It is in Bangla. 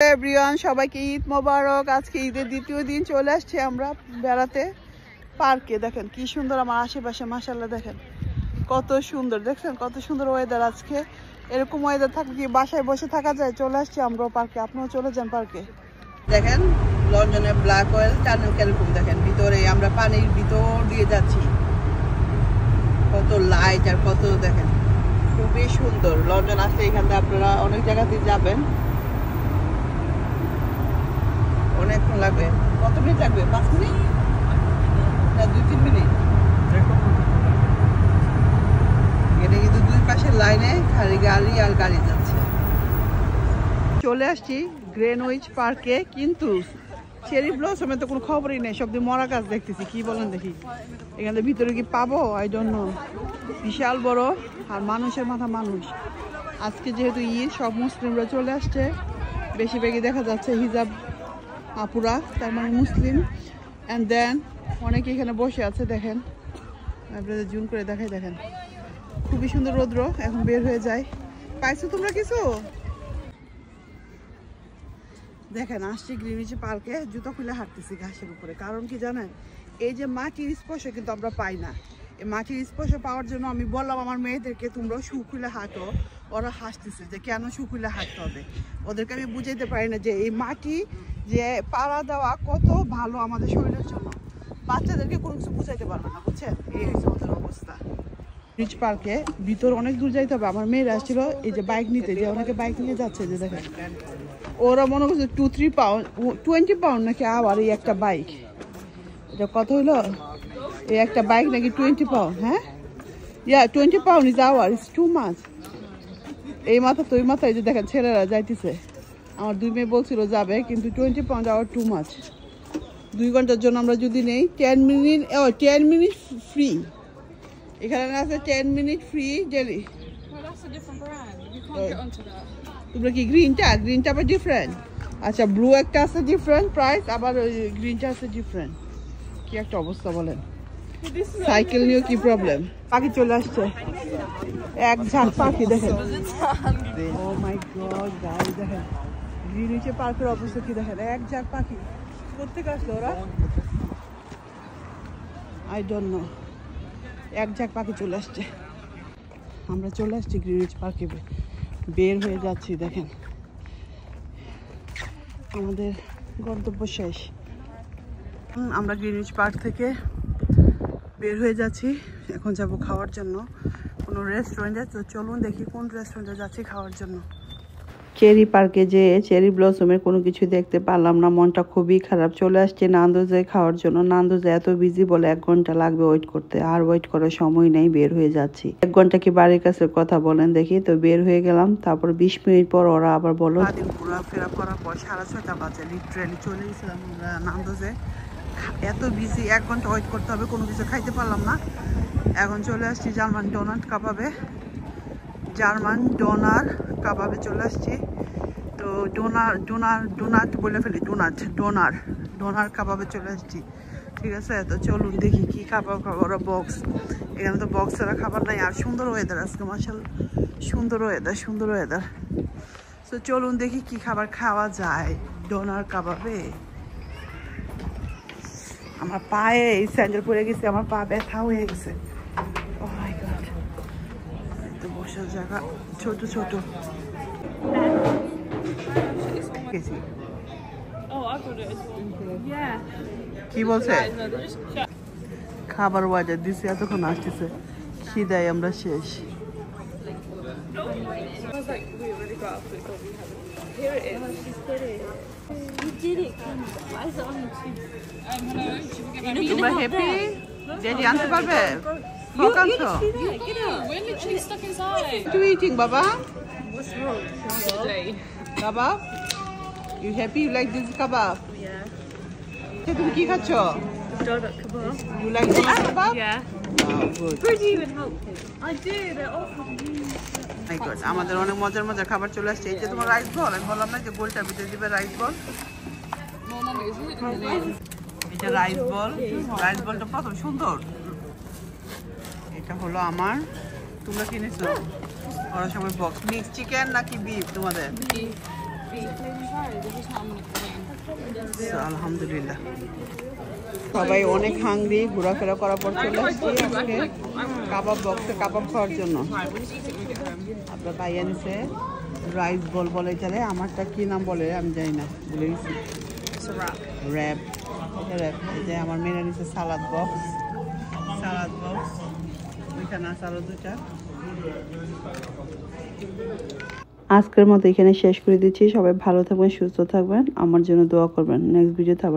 এভরিওয়ান, সবাইকে ঈদ মোবারক। আজকে ঈদের দ্বিতীয় দিন চলে আসছি আমরা বেড়াতে পার্কে। দেখেন কি সুন্দর আমার আশেপাশে, মাশাআল্লাহ দেখেন কত সুন্দর। দেখছেন কত সুন্দর ওয়েদার আজকে। এরকম ওয়েদার থাকলে কি বাসায় বসে থাকা যায়? চলে আসছি আমরা পার্কে, আপনারাও চলে যান পার্কে। দেখেন লন্ডনের ব্ল্যাক অয়েল টানেল কিরকম, দেখেন ভিতরে আমরা পানির ভিতর দিয়ে যাচ্ছি। কত লাইট আর কত দেখেন, খুবই সুন্দর। লন্ডন আসলে এখানে আপনারা অনেক জায়গাতে যাবেন। অনেকক্ষণ লাগবে। কত মিনিট লাগবে? 5 মিনিট না 2-3 মিনিট? এটা কিন্তু দুই পাশের লাইনে খালি গাড়ি আর গাড়ি যাচ্ছে। চলে আসছি গ্রেনউইচ পার্কে, কিন্তু চেরি ব্লসমের তো কোনো খবরই নেই। সব দিন মরা গাছ দেখতেছি। কি বলেন দেখি, এখানে ভিতরে কি পাবো? I don't know. বিশাল বড় আর মানুষের মাথা মানুষ। আজকে যেহেতু ঈদ, সব মুসলিমরা চলে আসছে। বেশিরভাগই দেখা যাচ্ছে হিজাব আপুরা, তার মানে মুসলিম। অ্যান্ড দেন অনেকে এখানে বসে আছে। দেখেন আপনাদের জুম করে দেখাই, দেখেন খুবই সুন্দর রৌদ্র। এখন বের হয়ে যায়। পাইছো তোমরা কিছু? দেখেন আসছি গ্রিনউইচ পার্কে, জুতো খুলে হাঁটতেছি ঘাসের উপরে। কারণ কি জানেন, এই যে মাটির স্পর্শ কিন্তু আমরা পাই না। এই মাটির স্পর্শ পাওয়ার জন্য আমি বললাম আমার মেয়েদেরকে তোমরাও শু খুলে হাঁটো। ওরা হাসতেছে যে কেন শু খুলে হাঁটতে হবে। ওদেরকে আমি বুঝাইতে পারি না যে এই মাটি যে পাড়া দেওয়া কত ভালো আমাদের শরীরের জন্য। বাচ্চাদেরকে কোনো কিছু বুঝাইতে পারবে না, বুঝছেন? এই হচ্ছে ওদের অবস্থা। রিচ পার্কে ভিতর অনেক দূর যাইতে হবে। আমার মেয়েরা আসছিল এই যে বাইক নিতে, যে অনেকে বাইক নিয়ে যাচ্ছে। যে দেখেন ওরা মনে করছে 2-3 পাউন্ড 20 পাউন্ড নাকি আবার এই একটা বাইক। এটা কত হইলো? এই একটা বাইক নাকি 20 পাউন্ড। হ্যাঁ, ইয়া 20 pound is our, is too much. এই মাথা তো ওই মাথায় যে দেখেন ছেলেরা যাইতেছে। আমার দুই মেয়ে বলছিল যাবে, কিন্তু 20 পাউন্ড আওয়ার টু মাচ। 2 ঘন্টার জন্য আমরা যদি নেই 10 মিনিট ফ্রি। এখানে আছে 10 মিনিট ফ্রি ডেলি। তোমরা কি গ্রিনটা আবার ডিফারেন্ট? আচ্ছা, ব্লু একটা আছে ডিফারেন্ট প্রাইস, আবার ওই গ্রিনটা আছে ডিফারেন্ট। কি একটা অবস্থা বলেন। সাইকেল নিয়েও কি প্রবলেম। পাখি চলে আসছে, এক ঝাঁক পাখি দেখেন। ও মাই গড গাইস, দেখেন গ্রিনউইচ পার্কের অবস্থা কি দেখেন। এক ঝাঁক পাখি কোত্থেকে আসলো ওরা? I don't know. এক ঝাঁক পাখি চলে আসছে। আমরা চলে আসছি গ্রিনউইচ পার্কে, বের হয়ে যাচ্ছি। দেখেন আমাদের গন্তব্য শেষ। আমরা গ্রিনউইচ পার্ক থেকে বের হয়ে যাচ্ছি। এখন যাব খাওয়ার জন্য কোনো রেস্টুরেন্টে। তো চলুন দেখি কোন রেস্টুরেন্টে যাচ্ছি খাওয়ার জন্য। চেরি পার্কে যে চেরি ব্লসমের কোনো কিছু দেখতে পারলাম না, মনটা খুবই খারাপ। চলে আসছে নান্দোজে খাওয়ার জন্য। নান্দোজে এত বিজি বলে 1 ঘন্টা লাগবে ওয়েট করতে, আর ওয়েট করার সময় নেই, বের হয়ে যাচ্ছি। 1 ঘন্টা কি বাড়ির কাছে কথা বলেন দেখি। তো বের হয়ে গেলাম। তারপর 20 মিনিট পর ওরা আবার বলো ঘোরাফেরা করার পর 6:30 বাজে লিটারেলি চলে গেছিলাম আমরা নান্দোজে। এত বিজি, 1 ঘন্টা ওয়েট করতে হবে, কোনো কিছু খাইতে পারলাম না। এখন চলে আসছি জার্মান ডোনাট কাবাবে। জার্মান ডোনার কাবাবে চলে আসছি। তো ডোনাট বলে ফেলি, ডোনার কাবাবে চলে আসছি। ঠিক আছে, তো চলুন দেখি কি খাবার ওরা বক্স। এখানে তো বক্স ছাড়া খাবার নাই। আর সুন্দর ওয়েদার আজকে, মাশাআল্লাহ সুন্দর ওয়েদার। তো চলুন দেখি কি খাবার খাওয়া যায় ডোনার কাবাবে। আমার পায়ে এই স্যান্ডেল পরে গেছে, আমার পা ব্যথা হয়ে গেছে। ও মাই গড, একটু বসার জায়গা ছোট ছোট। কি বলছে? খাবার বাজার দিছে, এতক্ষণ আসতেছে। খিদায় আমরা শেষ। তোমরা হ্যাপি? ডেডি আনতে পারবে? You eating, Baba? What's wrong today? Kebab? You happy? You like this kebab? Yeah. তুমি কি খাচ্ছ? Donut kebab. You like donut kebab? Yeah. Oh, good. Could you even help him? I do. They're awful. My God, আমাদের অনেক মজার খাবার চলে আসছে। এই যে তোমার রাইস বল, আমি বললাম না যে গোলটার ভিতরে দিবে রাইস বল। এটা রাইস বলটা প্রথম সুন্দর। এটা হলো আমার। তোমরা কিনেছো? ওরা সবাই বক্স। মিক্স চিকেন নাকি বিফ তোমাদের? So, আলহামদুলিল্লাহ সবাই অনেক হাংরি, ঘোরাফেরা করার পর চলে আসছি আজকে কাবাব বক্সে কাবাব খাওয়ার জন্য। আপনার ভাই আনছে রাইস বল বলে চলে, আমারটা কি নাম বলে আমি জানি না, ভুলে গেছি। Rap rap. এই যে আমার মেয়েরা নিচ্ছে সালাদ বক্স, ওইখানে আছে আরো দুটা। আজকের মতো এখানে শেষ করে দিচ্ছি। সবাই ভালো থাকবেন, সুস্থ থাকবেন, আমার জন্য দোয়া করবেন। নেক্সট ভিডিওতে আবার